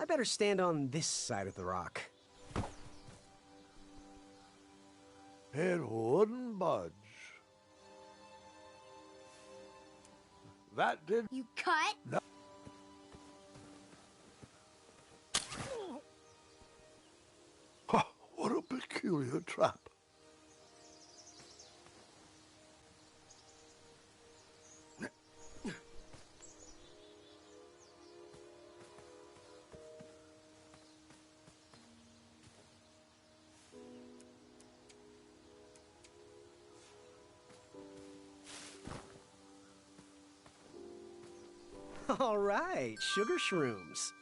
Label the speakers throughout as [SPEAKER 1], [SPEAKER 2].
[SPEAKER 1] I better stand on this side of the rock.
[SPEAKER 2] It wouldn't budge. That did...
[SPEAKER 3] You cut?
[SPEAKER 2] No. What a peculiar trap.
[SPEAKER 1] All right, sugar shrooms.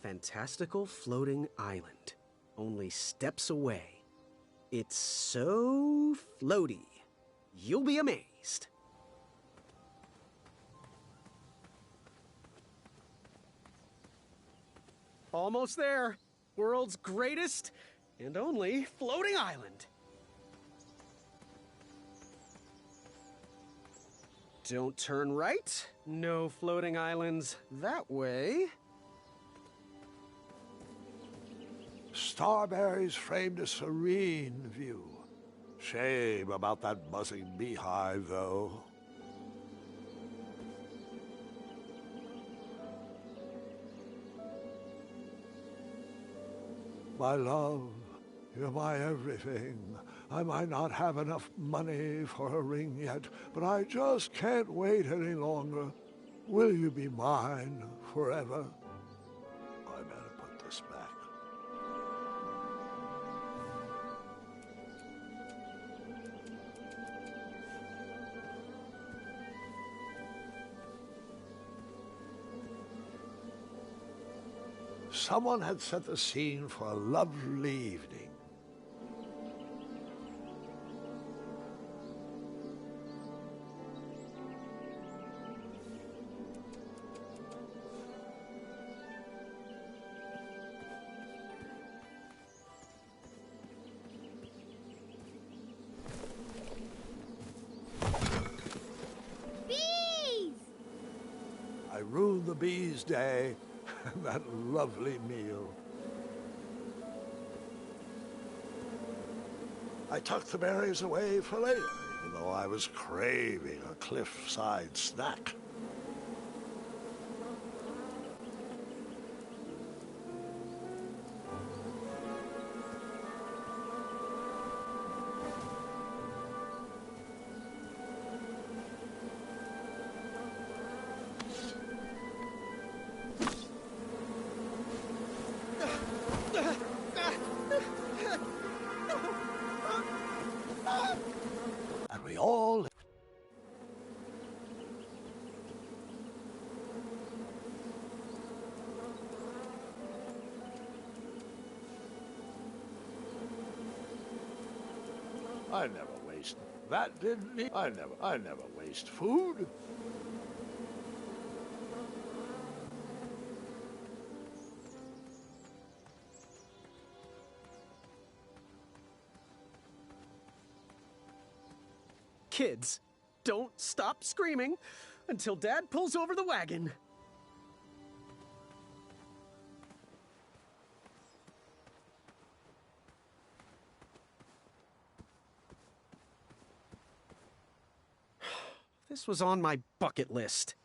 [SPEAKER 1] Fantastical floating island. Only steps away. It's so floaty. You'll be amazed. Almost there. World's greatest and only floating island. Don't turn right. No floating islands that way.
[SPEAKER 2] Starberries framed a serene view. Shame about that buzzing beehive, though. My love, you're my everything. I might not have enough money for a ring yet, but I just can't wait any longer. Will you be mine forever? I better put this back. Someone had set the scene for a lovely evening.
[SPEAKER 3] Bees!
[SPEAKER 2] I ruined the bees' day. That lovely meal. I tucked the berries away for later, even though I was craving a cliffside snack. And we all... I never waste. That didn't need... I never waste food.
[SPEAKER 1] Kids, don't stop screaming until Dad pulls over the wagon. This was on my bucket list.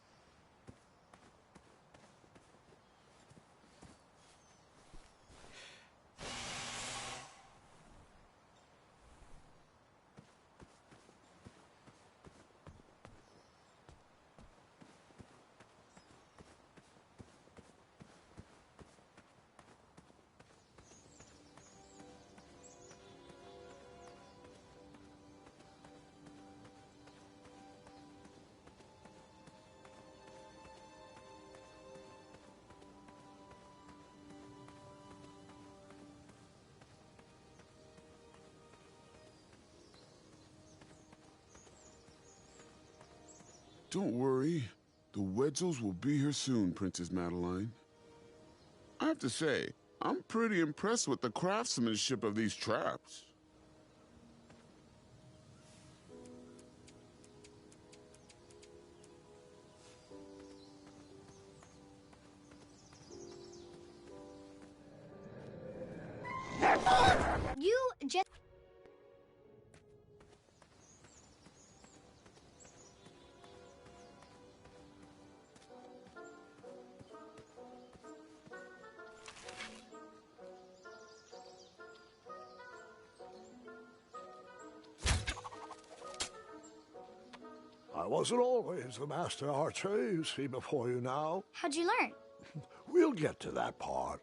[SPEAKER 3] Don't worry. The Wetzels will be here soon, Princess Madeline. I have to say, I'm pretty impressed with the craftsmanship of these traps.
[SPEAKER 4] You just...
[SPEAKER 2] I wasn't always the master archer you see before you now.
[SPEAKER 4] How'd you learn?
[SPEAKER 2] We'll get to that part.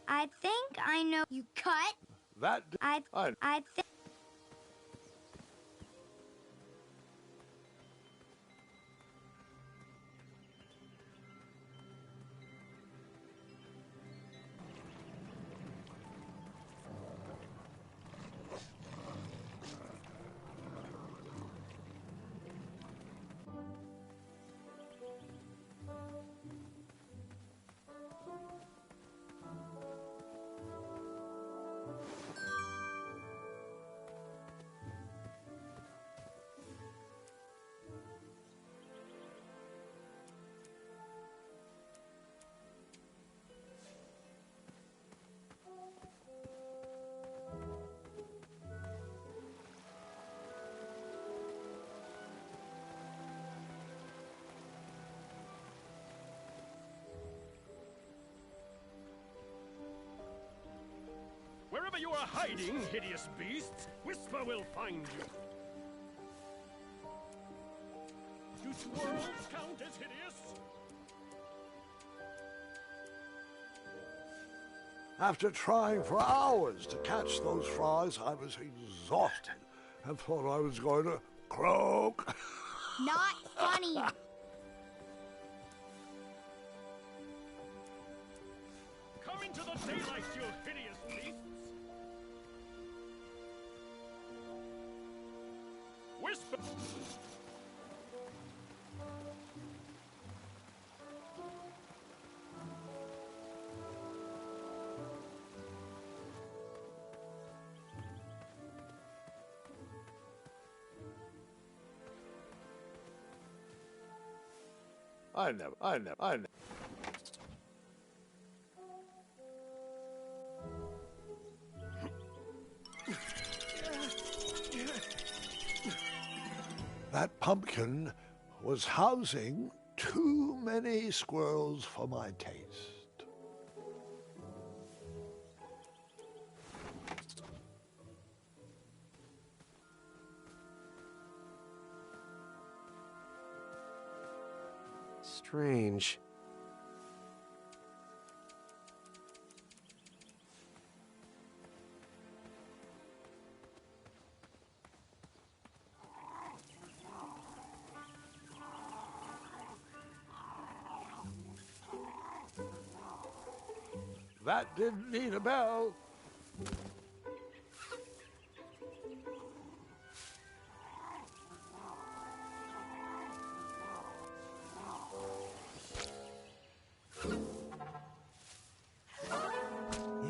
[SPEAKER 4] I think I know. You cut? I think...
[SPEAKER 1] Wherever you are hiding, hideous beasts, Whisper will find you. Do swirls count as hideous?
[SPEAKER 2] After trying for hours to catch those frogs, I was exhausted and thought I was going to croak.
[SPEAKER 4] Not funny.
[SPEAKER 1] Come into the daylight, you hideous beasts! Whisper!
[SPEAKER 2] I never. That pumpkin was housing too many squirrels for my taste.
[SPEAKER 5] Strange.
[SPEAKER 2] That didn't need a bell.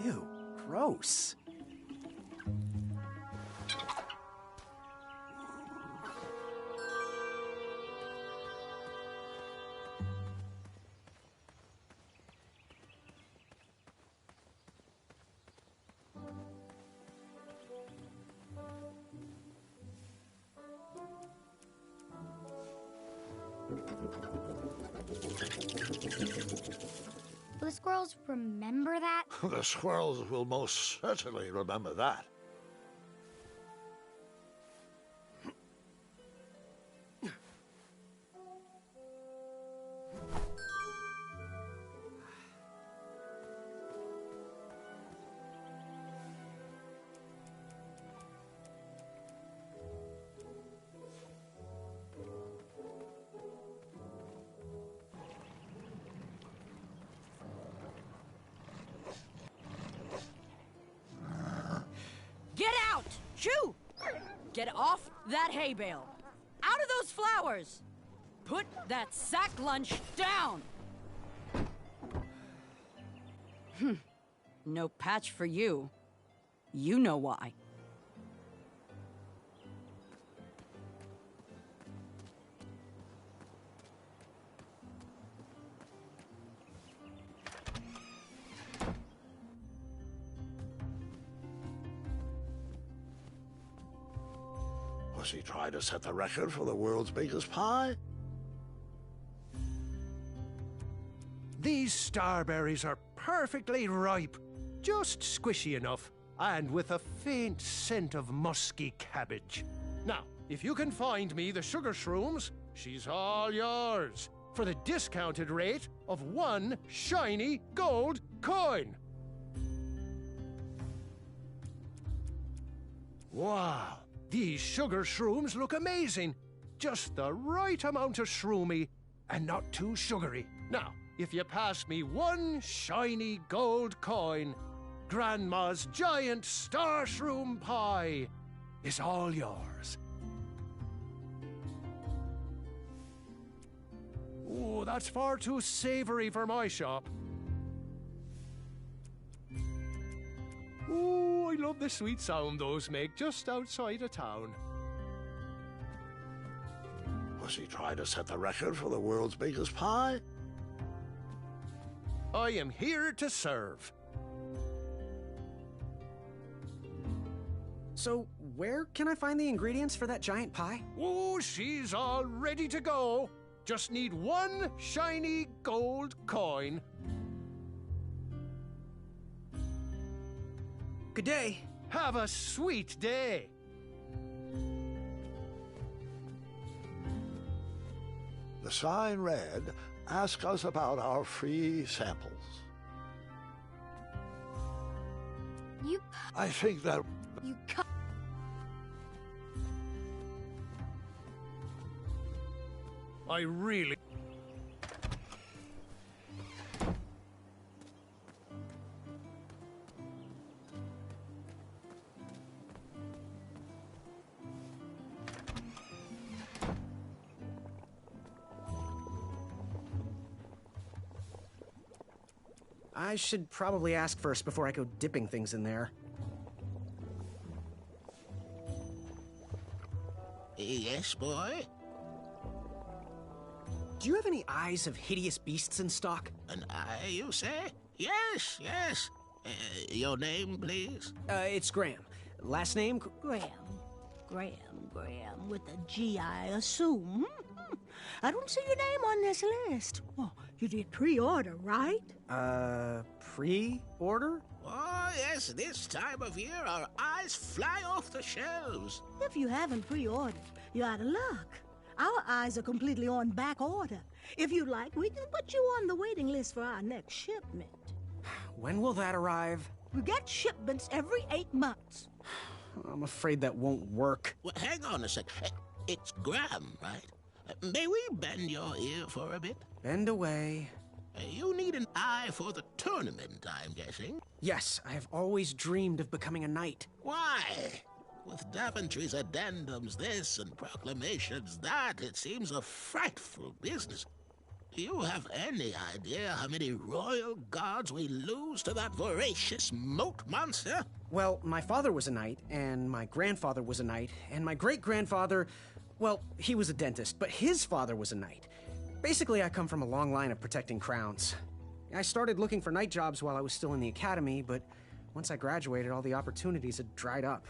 [SPEAKER 5] Ew, gross.
[SPEAKER 4] squirrels remember that?
[SPEAKER 2] The squirrels will most certainly remember that.
[SPEAKER 6] Get out! Shoo! Get off that hay bale. Out of those flowers! Put that sack lunch down! No patch for you. You know why.
[SPEAKER 2] Was he trying to set the record for the world's biggest pie?
[SPEAKER 7] These starberries are perfectly ripe, just squishy enough, and with a faint scent of musky cabbage. Now, if you can find me the sugar shrooms, she's all yours, for the discounted rate of 1 shiny gold coin. Wow, these sugar shrooms look amazing. Just the right amount of shroomy and not too sugary. Now, if you pass me 1 shiny gold coin, Grandma's giant star shroom pie is all yours. Oh, that's far too savory for my shop. Oh, I love the sweet sound those make just outside of town.
[SPEAKER 2] Was he trying to set the record for the world's biggest pie?
[SPEAKER 7] I am here to serve.
[SPEAKER 5] So, where can I find the ingredients for that giant pie?
[SPEAKER 7] Oh, she's all ready to go. Just need 1 shiny gold coin.
[SPEAKER 5] Good day.
[SPEAKER 7] Have a sweet day.
[SPEAKER 2] The sign read, "Ask us about our free samples."
[SPEAKER 4] You
[SPEAKER 2] I think that...
[SPEAKER 4] you cut.
[SPEAKER 7] I really...
[SPEAKER 5] I should probably ask first before I go dipping things in there.
[SPEAKER 8] Yes, boy?
[SPEAKER 5] Do you have any eyes of hideous beasts in stock?
[SPEAKER 8] An eye, you say? Yes, yes. Your name, please?
[SPEAKER 5] It's Graham. Last name?
[SPEAKER 9] Graham, with a G, I assume. I don't see your name on this list. Oh, you did pre-order, right?
[SPEAKER 5] Pre-order?
[SPEAKER 8] Oh, yes, this time of year our eyes fly off the shelves.
[SPEAKER 9] If you haven't pre-ordered, you're out of luck. Our eyes are completely on back order. If you'd like, we can put you on the waiting list for our next shipment.
[SPEAKER 5] When will that arrive?
[SPEAKER 9] We get shipments every 8 months.
[SPEAKER 5] I'm afraid that won't work.
[SPEAKER 8] Well, hang on a sec. It's Graham, right? May we bend your ear for a bit?
[SPEAKER 5] Bend away.
[SPEAKER 8] You need an eye for the tournament, I'm guessing.
[SPEAKER 5] Yes, I have always dreamed of becoming a knight.
[SPEAKER 8] Why? With Daventry's addendums this and proclamations that, it seems a frightful business. Do you have any idea how many royal guards we lose to that voracious moat monster?
[SPEAKER 5] Well, my father was a knight, and my grandfather was a knight, and my great-grandfather, well, he was a dentist, but his father was a knight. Basically, I come from a long line of protecting crowns. I started looking for knight jobs while I was still in the academy, but once I graduated, all the opportunities had dried up.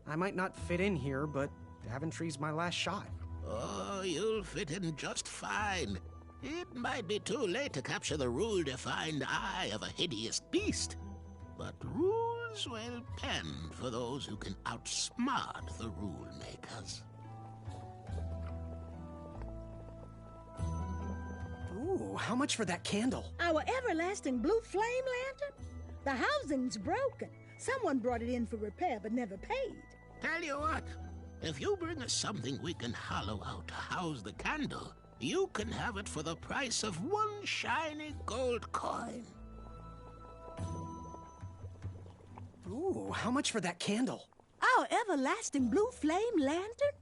[SPEAKER 5] I might not fit in here, but Daventry's my last shot.
[SPEAKER 8] Oh, you'll fit in just fine. It might be too late to capture the rule-defined eye of a hideous beast, but rules will bend for those who can outsmart the rule makers.
[SPEAKER 5] Ooh, how much for that candle?
[SPEAKER 9] Our everlasting blue flame lantern? The housing's broken. Someone brought it in for repair but never paid.
[SPEAKER 8] Tell you what, if you bring us something we can hollow out to house the candle, you can have it for the price of one shiny gold coin.
[SPEAKER 5] Ooh, how much for that candle?
[SPEAKER 9] Our everlasting blue flame lantern?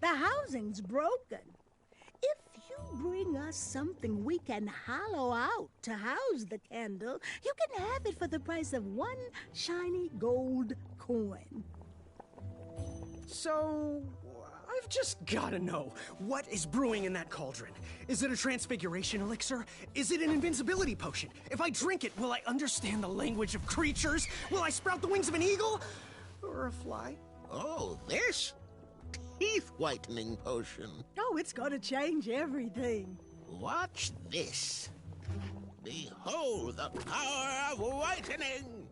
[SPEAKER 9] The housing's broken. If you bring us something we can hollow out to house the candle, you can have it for the price of one shiny gold coin.
[SPEAKER 5] So, I've just gotta know, what is brewing in that cauldron? Is it a transfiguration elixir? Is it an invincibility potion? If I drink it, will I understand the language of creatures? Will I sprout the wings of an eagle? Or a fly?
[SPEAKER 8] Oh, this? Teeth-whitening potion.
[SPEAKER 9] Oh, it's gonna change everything.
[SPEAKER 8] Watch this. Behold the power of whitening!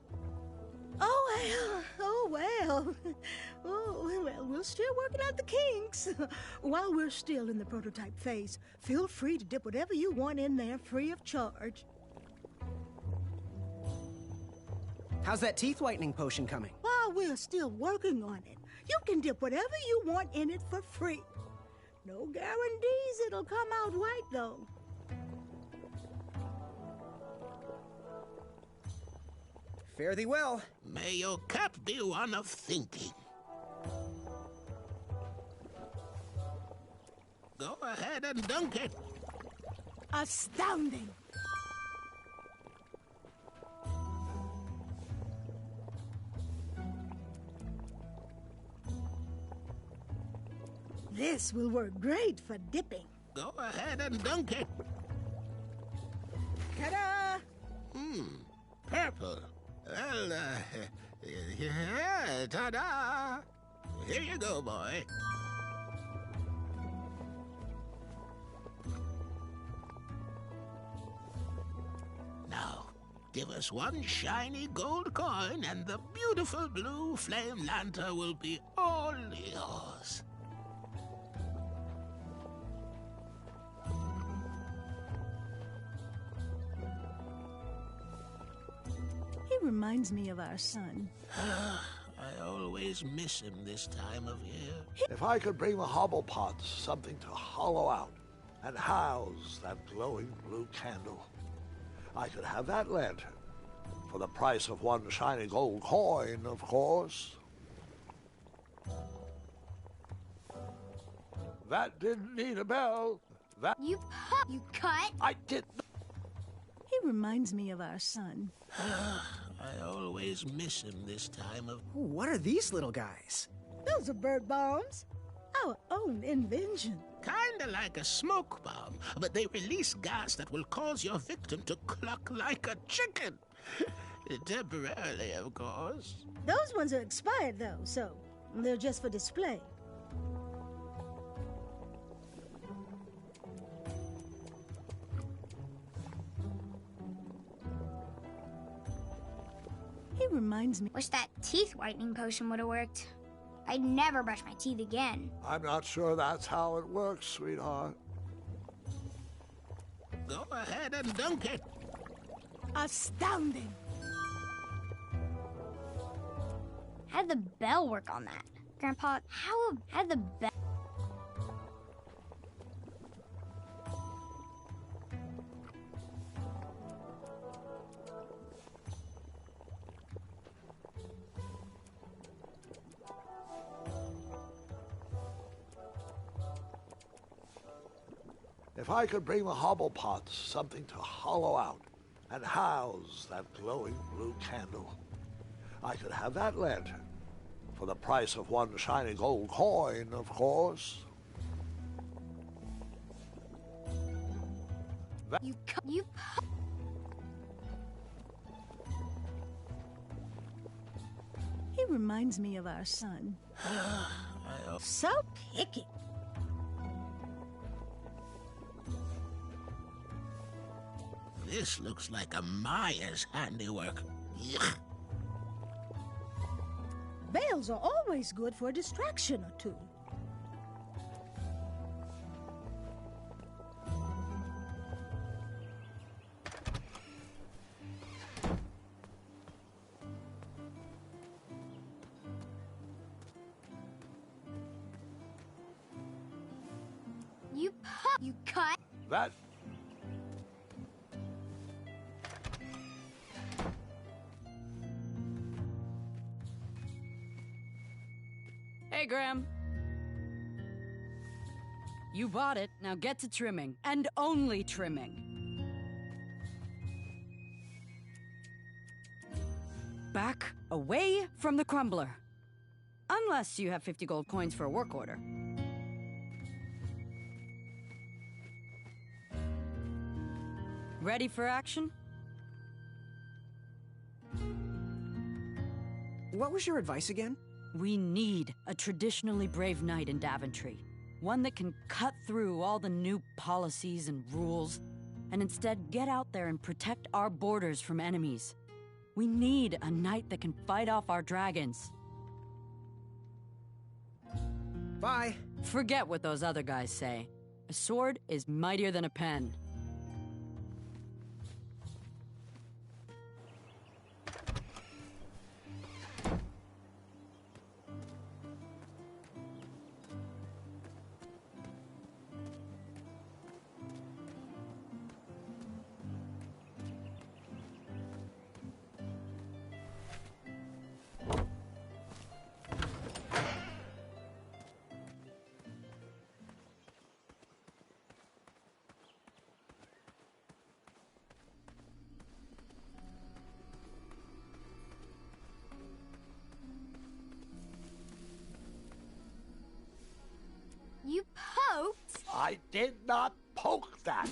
[SPEAKER 9] Oh, well. Oh, well, we're still working out the kinks. While we're still in the prototype phase, feel free to dip whatever you want in there free of charge.
[SPEAKER 5] How's that teeth whitening potion coming?
[SPEAKER 9] While we're still working on it, you can dip whatever you want in it for free. No guarantees it'll come out right, though.
[SPEAKER 5] Fare thee well.
[SPEAKER 8] May your cap be one of thinking. Go ahead and dunk it.
[SPEAKER 9] Astounding! This will work great for dipping.
[SPEAKER 8] Go ahead and dunk it.
[SPEAKER 9] Ta-da!
[SPEAKER 8] Purple. Well, yeah, ta-da! Here you go, boy. Now, give us one shiny gold coin and the beautiful blue flame lantern will be all yours.
[SPEAKER 9] He reminds me of our son.
[SPEAKER 8] I always miss him this time of year.
[SPEAKER 2] If I could bring the Hobblepots something to hollow out and house that glowing blue candle, I could have that lantern for the price of one shiny gold coin, of course. That didn't need a bell. That
[SPEAKER 4] You cut?
[SPEAKER 2] I did.
[SPEAKER 9] He reminds me of our son.
[SPEAKER 8] I always miss him this time of...
[SPEAKER 5] Ooh, what are these little guys?
[SPEAKER 9] Those are bird bombs. Our own invention.
[SPEAKER 8] Kinda like a smoke bomb, but they release gas that will cause your victim to cluck like a chicken. Temporarily, of course.
[SPEAKER 9] Those ones are expired, though, so they're just for display. He reminds me.
[SPEAKER 4] Wish that teeth whitening potion would have worked. I'd never brush my teeth again.
[SPEAKER 2] I'm not sure that's how it works, sweetheart.
[SPEAKER 8] Go ahead and dunk it.
[SPEAKER 9] Astounding!
[SPEAKER 4] How'd the bell work on that? Grandpa, how'd the bell...
[SPEAKER 2] If I could bring the Hobblepots something to hollow out and house that glowing blue candle, I could have that lantern for the price of one shiny gold coin, of course.
[SPEAKER 9] He reminds me of our son. So picky.
[SPEAKER 8] This looks like a Maya's handiwork. Yuck.
[SPEAKER 9] Bells are always good for a distraction or two.
[SPEAKER 4] You cut.
[SPEAKER 2] That...
[SPEAKER 6] Hey, Graham. You bought it, now get to trimming. And only trimming. Back away from the crumbler. Unless you have 50 gold coins for a work order. Ready for action?
[SPEAKER 5] What was your advice again?
[SPEAKER 6] We need a traditionally brave knight in Daventry. One that can cut through all the new policies and rules, and instead get out there and protect our borders from enemies. We need a knight that can fight off our dragons.
[SPEAKER 5] Bye.
[SPEAKER 6] Forget what those other guys say. A sword is mightier than a pen.
[SPEAKER 4] You poked?
[SPEAKER 2] I did not poke that.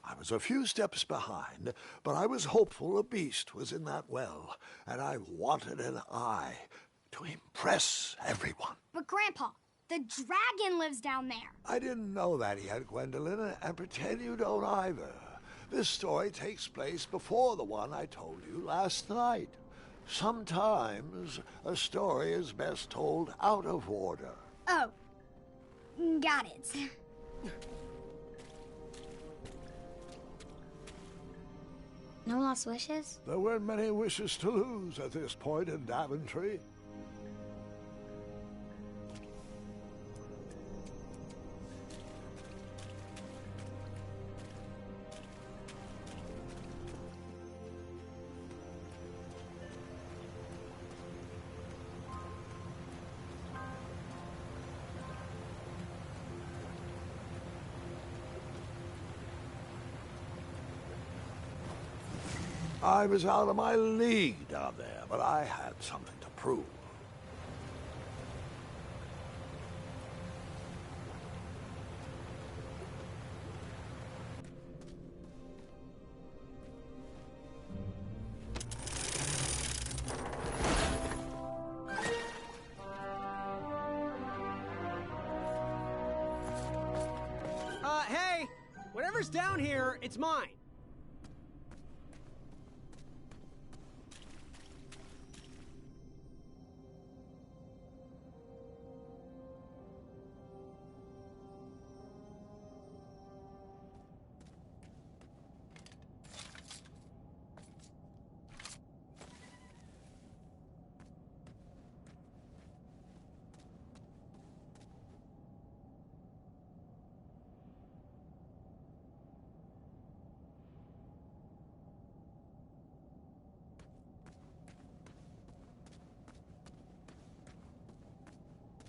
[SPEAKER 2] I was a few steps behind, but I was hopeful a beast was in that well, and I wanted an eye to impress everyone.
[SPEAKER 4] But Grandpa, the dragon lives down there.
[SPEAKER 2] I didn't know that yet, Gwendolyn, and pretend you don't either. This story takes place before the one I told you last night. Sometimes a story is best told out of order.
[SPEAKER 4] Oh, got it. No last wishes?
[SPEAKER 2] There weren't many wishes to lose at this point in Daventry. I was out of my league down there, but I had something to prove.
[SPEAKER 1] Hey! Whatever's down here, it's mine.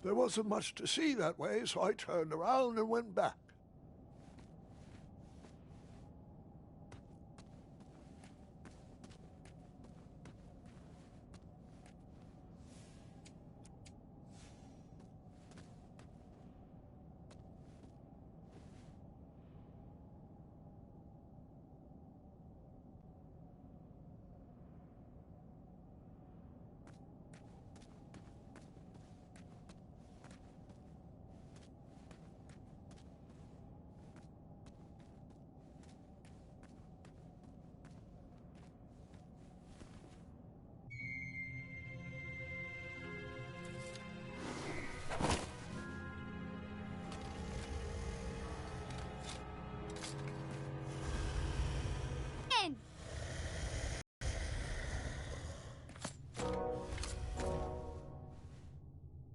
[SPEAKER 2] There wasn't much to see that way, so I turned around and went back.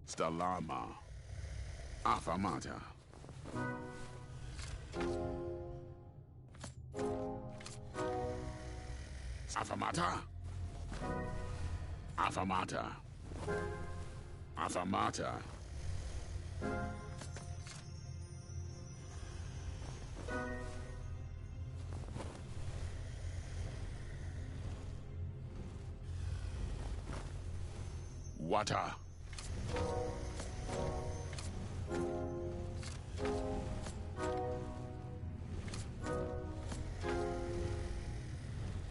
[SPEAKER 3] Stalama. Afamata. Afamata. Afamata. Afamata. Water.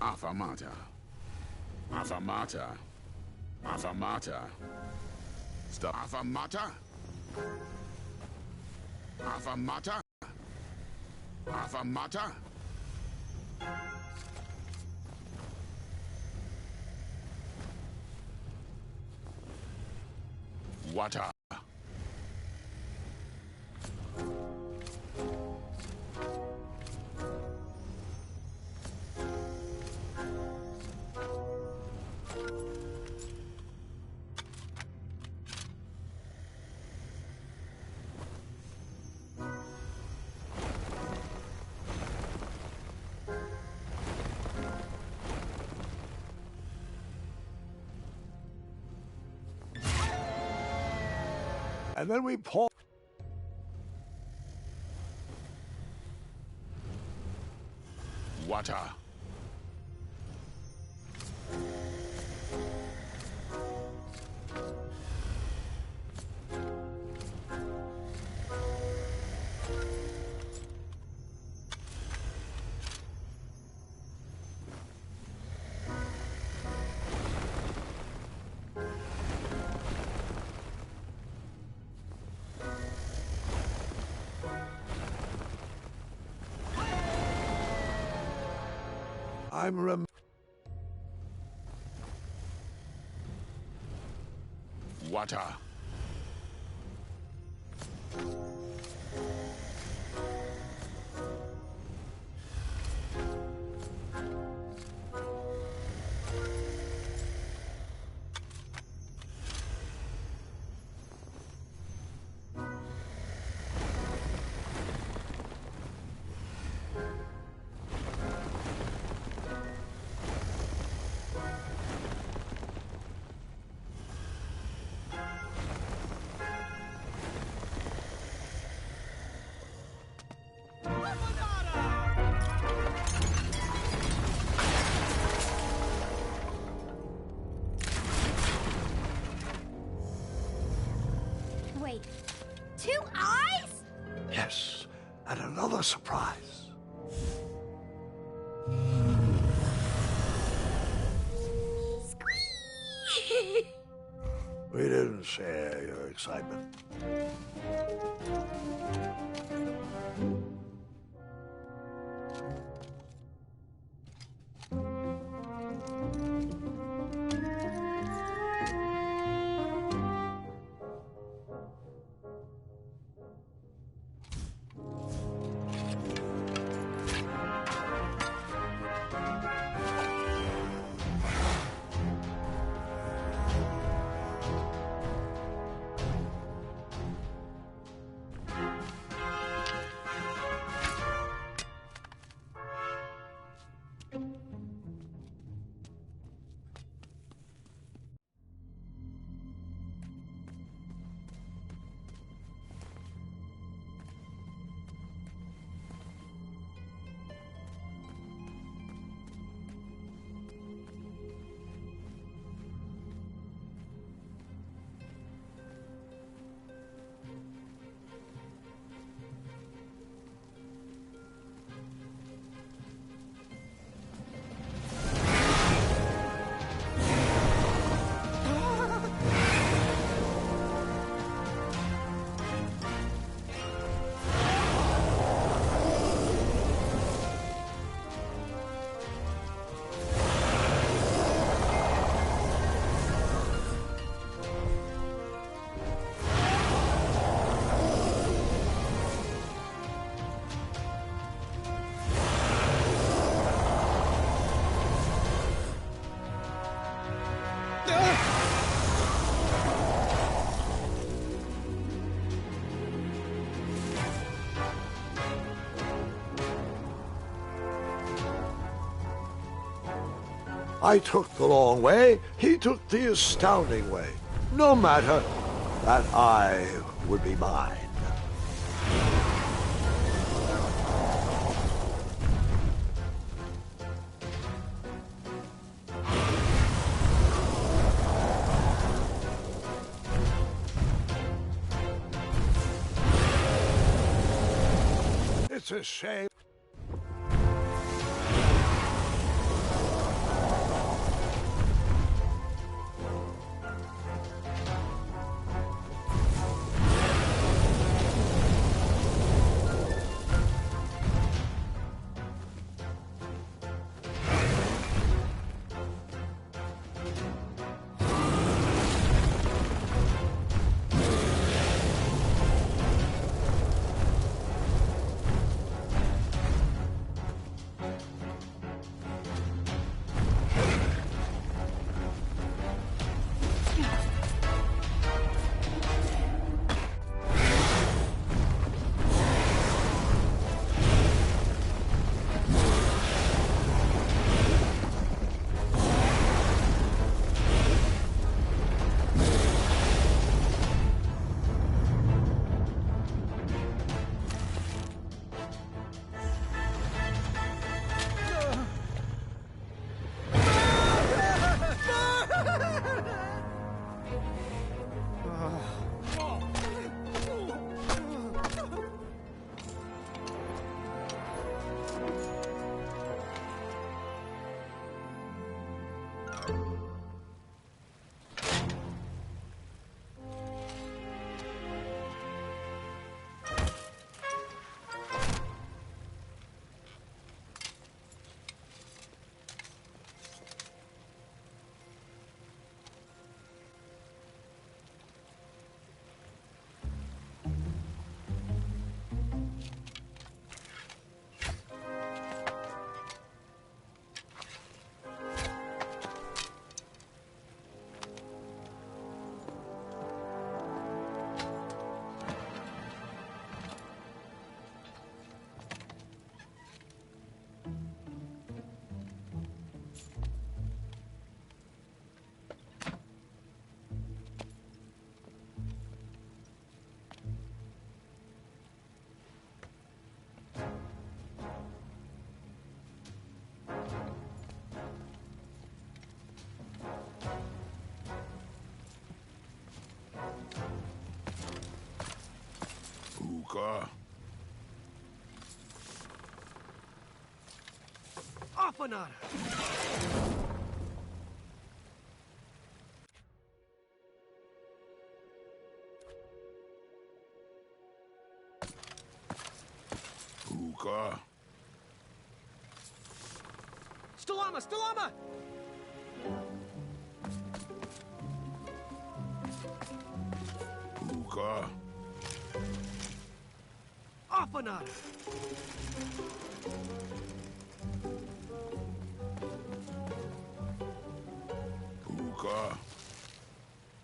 [SPEAKER 3] Afamata. Afamata. Afamata. Stop. Afamata. Afamata. Afamata. Water.
[SPEAKER 2] And then we pour.
[SPEAKER 3] Water.
[SPEAKER 2] I'm
[SPEAKER 3] Water.
[SPEAKER 4] Wait, 2 eyes?
[SPEAKER 2] Yes, and another surprise.
[SPEAKER 4] Squeak!
[SPEAKER 2] We didn't share your excitement. I took the long way, he took the astounding way. No matter, that I would be mine. It's a shame.
[SPEAKER 7] Ofanada.
[SPEAKER 3] Hookah.
[SPEAKER 5] Stalama! Stalama!
[SPEAKER 3] Hookah.
[SPEAKER 7] Ofanada.
[SPEAKER 3] Hookah.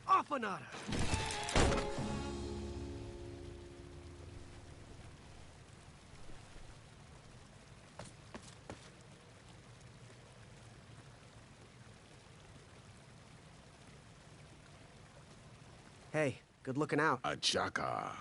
[SPEAKER 7] Ofanada.
[SPEAKER 5] Hey, good looking out.
[SPEAKER 3] Achaka.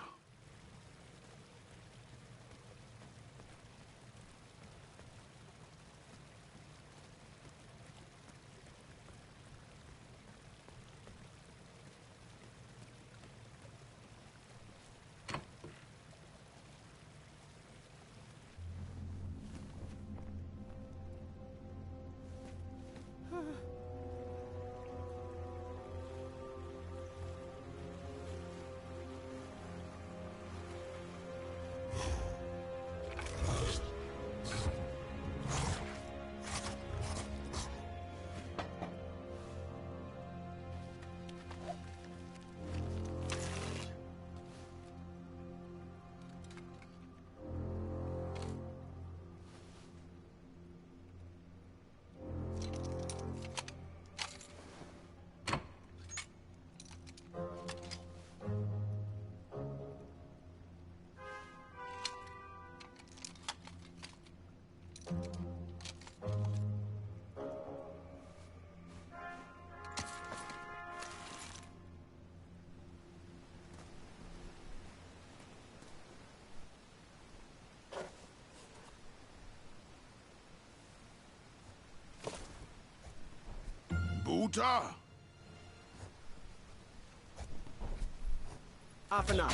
[SPEAKER 3] Buta!
[SPEAKER 5] Afana.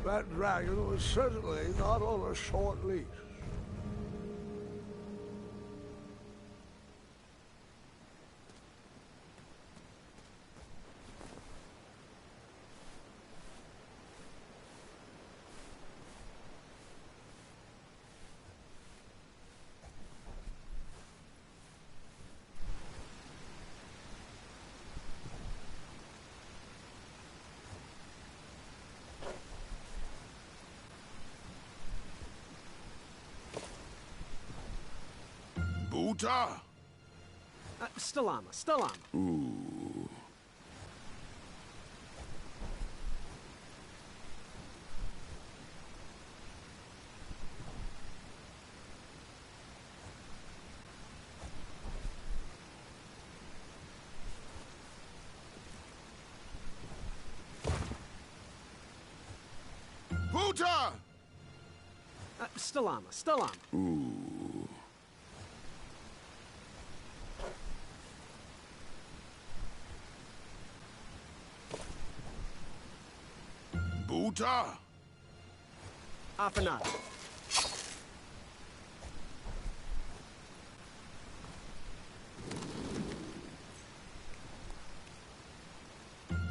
[SPEAKER 2] That dragon was certainly not on a short leash.
[SPEAKER 3] Buta!
[SPEAKER 5] Stalama, Stalama.
[SPEAKER 3] Ooh. Buta!
[SPEAKER 5] Stalama, Stalama.
[SPEAKER 3] Ooh. Buta!
[SPEAKER 5] Afanada.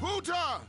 [SPEAKER 3] Buta!